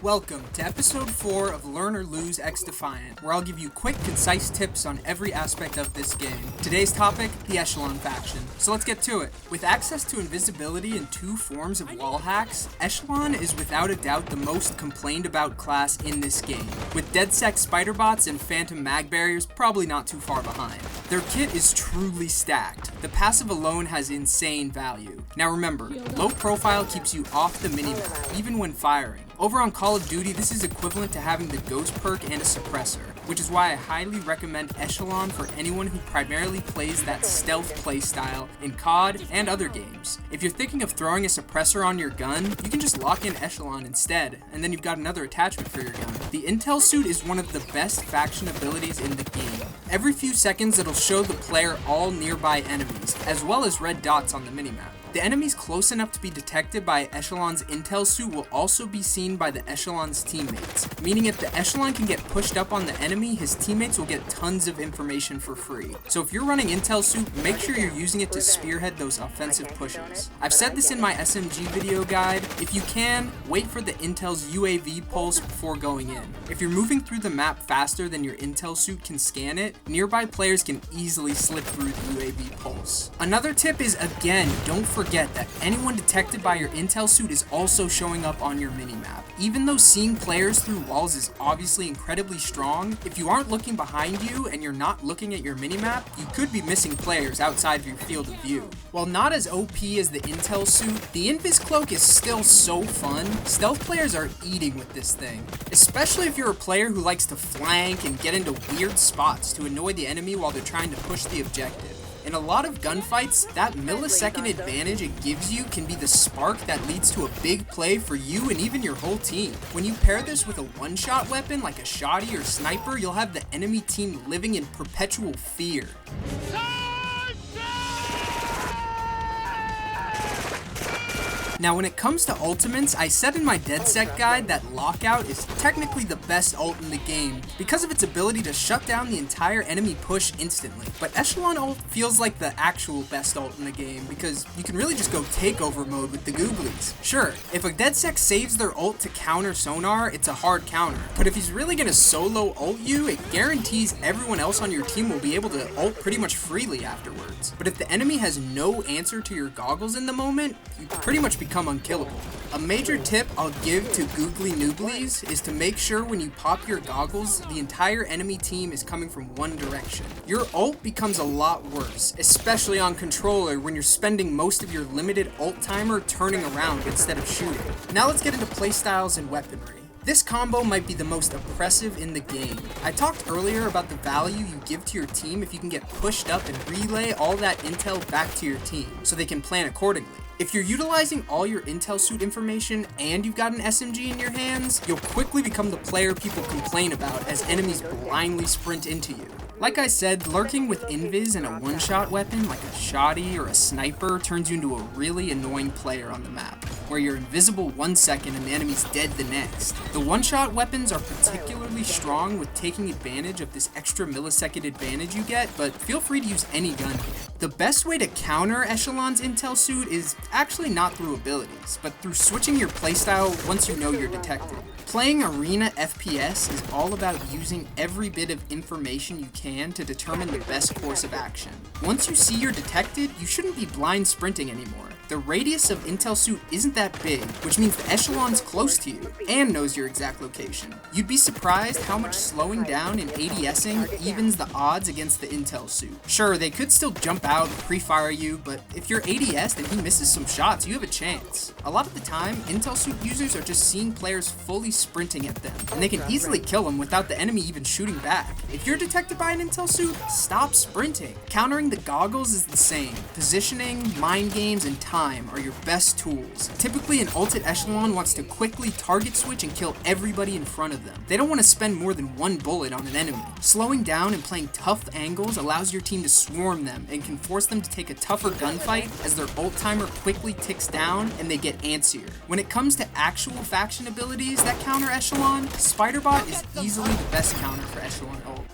Welcome to episode 4 of Learn or Lose XDefiant, where I'll give you quick, concise tips on every aspect of this game. Today's topic, the Echelon faction. So let's get to it. With access to invisibility and 2 forms of wall hacks, Echelon is without a doubt the most complained about class in this game, with DeadSec spider bots and phantom mag barriers probably not too far behind. Their kit is truly stacked. The passive alone has insane value. Now remember, low profile keeps you off the minimap, even when firing. Over on Call of Duty, this is equivalent to having the Ghost perk and a suppressor, which is why I highly recommend Echelon for anyone who primarily plays that stealth playstyle in COD and other games. If you're thinking of throwing a suppressor on your gun, you can just lock in Echelon instead, and then you've got another attachment for your gun. The Intel suit is one of the best faction abilities in the game. Every few seconds it'll show the player all nearby enemies, as well as red dots on the minimap. The enemies close enough to be detected by Echelon's intel suit will also be seen by the Echelon's teammates, meaning if the Echelon can get pushed up on the enemy, his teammates will get tons of information for free. So if you're running intel suit, make sure you're using it to spearhead those offensive pushes. I've said this in my SMG video guide, if you can, wait for the intel's UAV pulse before going in. If you're moving through the map faster than your intel suit can scan it, nearby players can easily slip through the UAV pulse. Another tip is, again, don't forget that anyone detected by your intel suit is also showing up on your minimap. Even though seeing players through walls is obviously incredibly strong, if you aren't looking behind you and you're not looking at your minimap, you could be missing players outside of your field of view. While not as OP as the intel suit, the Invis cloak is still so fun. Stealth players are eating with this thing, especially if you're a player who likes to flank and get into weird spots to annoy the enemy while they're trying to push the objective. In a lot of gunfights, that millisecond advantage it gives you can be the spark that leads to a big play for you and even your whole team. When you pair this with a one-shot weapon like a shotty or sniper, you'll have the enemy team living in perpetual fear. Now when it comes to ultimates, I said in my DeadSec guide that Lockout is technically the best ult in the game because of its ability to shut down the entire enemy push instantly. But Echelon ult feels like the actual best ult in the game because you can really just go takeover mode with the googlies. Sure, if a DeadSec saves their ult to counter Sonar, it's a hard counter. But if he's really gonna solo ult you, it guarantees everyone else on your team will be able to ult pretty much freely afterwards. But if the enemy has no answer to your goggles in the moment, you pretty much become unkillable. A major tip I'll give to googly nooblies is to make sure when you pop your goggles, the entire enemy team is coming from one direction. Your ult becomes a lot worse, especially on controller when you're spending most of your limited ult timer turning around instead of shooting. Now let's get into Playstyles and Weaponry. This combo might be the most oppressive in the game. I talked earlier about the value you give to your team if you can get pushed up and relay all that intel back to your team, so they can plan accordingly. If you're utilizing all your intel suit information and you've got an SMG in your hands, you'll quickly become the player people complain about as enemies blindly sprint into you. Like I said, lurking with invis and a one-shot weapon like a shotty or a sniper turns you into a really annoying player on the map, where you're invisible 1 second and the enemy's dead the next. The one-shot weapons are particularly strong with taking advantage of this extra millisecond advantage you get, but feel free to use any gun here. The best way to counter Echelon's intel suit is actually not through abilities, but through switching your playstyle once you know you're detected. Playing arena FPS is all about using every bit of information you can to determine the best course of action. Once you see you're detected, you shouldn't be blind sprinting anymore. The radius of intel suit isn't that big, which means the Echelon's close to you and knows your exact location. You'd be surprised how much slowing down and ADSing evens the odds against the intel suit. Sure, they could still jump out and pre-fire you, but if you're ADS'd and he misses some shots, you have a chance. A lot of the time, intel suit users are just seeing players fully sprinting at them, and they can easily kill them without the enemy even shooting back. If you're detected by an intel suit, stop sprinting. Countering the goggles is the same. Positioning, mind games, and time are your best tools. Typically, an ulted Echelon wants to quickly target switch and kill everybody in front of them. They don't want to spend more than one bullet on an enemy. Slowing down and playing tough angles allows your team to swarm them and can force them to take a tougher gunfight as their ult timer quickly ticks down and they get antsier. When it comes to actual faction abilities that counter Echelon, Spiderbot is easily the best counter for Echelon ult.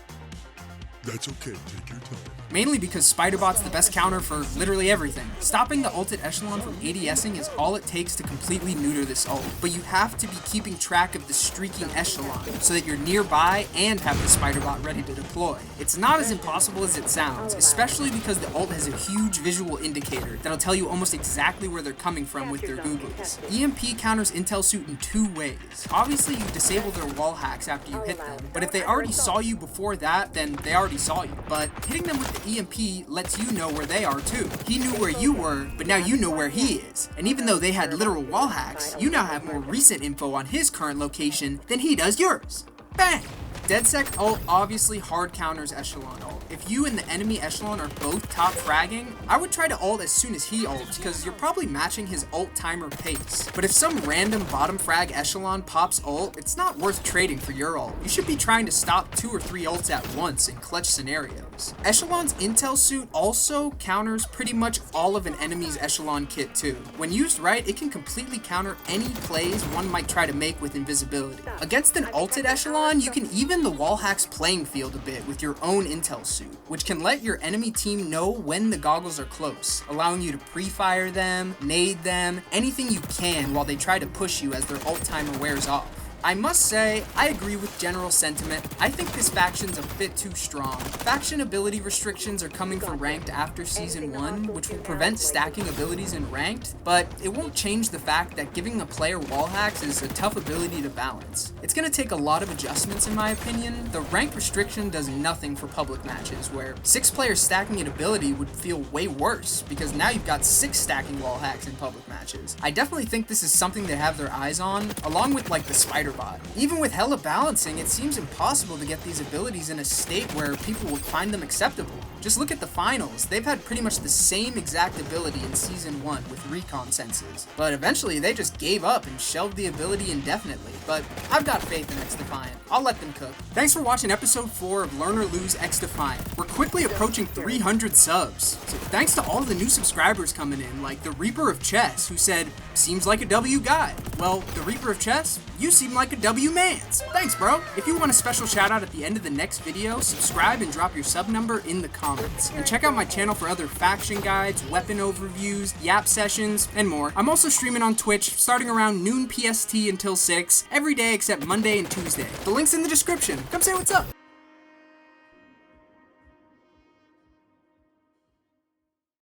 That's okay, take your time. Mainly because Spiderbot's the best counter for literally everything. Stopping the ulted Echelon from ADSing is all it takes to completely neuter this ult, but you have to be keeping track of the streaking Echelon so that you're nearby and have the Spiderbot ready to deploy. It's not as impossible as it sounds, especially because the ult has a huge visual indicator that'll tell you almost exactly where they're coming from with their googlies. EMP counters Intel Suit in two ways. Obviously, you disable their wall hacks after you hit them, but if they already saw you before that, then they already saw you. But hitting them with the EMP lets you know where they are too. He knew where you were, but now you know where he is. And even though they had literal wall hacks, you now have more recent info on his current location than he does yours. Bang! DedSec ult obviously hard counters Echelon ult. If you and the enemy Echelon are both top fragging, I would try to ult as soon as he ults, because you're probably matching his ult timer pace. But if some random bottom frag Echelon pops ult, it's not worth trading for your ult. You should be trying to stop 2 or 3 ults at once in clutch scenarios. Echelon's Intel Suit also counters pretty much all of an enemy's Echelon kit too. When used right, it can completely counter any plays one might try to make with invisibility. Against an ulted Echelon, you can even the wall hacks playing field a bit with your own Intel Suit, which can let your enemy team know when the goggles are close, allowing you to pre-fire them, nade them, anything you can while they try to push you as their ult timer wears off. I must say, I agree with general sentiment. I think this faction's a bit too strong. Faction ability restrictions are coming for ranked after Season 1, which will prevent stacking abilities in ranked, but it won't change the fact that giving a player wall hacks is a tough ability to balance. It's gonna take a lot of adjustments in my opinion. The rank restriction does nothing for public matches, where 6 players stacking an ability would feel way worse, because now you've got 6 stacking wall hacks in public matches. I definitely think this is something they have their eyes on, along with like the Spiderbot. Even with hella balancing, it seems impossible to get these abilities in a state where people would find them acceptable. Just look at the finals. They've had pretty much the same exact ability in Season 1 with recon senses, but eventually they just gave up and shelved the ability indefinitely. But I've got faith in XDefiant. I'll let them cook. Thanks for watching episode 4 of Learn or Lose XDefiant. We're quickly approaching 300 subs, so thanks to all the new subscribers coming in, like the Reaper of Chess, who said, "Seems like a W guy." Well, the Reaper of Chess, you seem like a W mans. Thanks, bro. If you want a special shout out at the end of the next video, subscribe and drop your sub number in the comments. And check out my channel for other faction guides, weapon overviews, yap sessions, and more. I'm also streaming on Twitch starting around noon PST until 6 every day except Monday and Tuesday. The link's in the description. Come say what's up.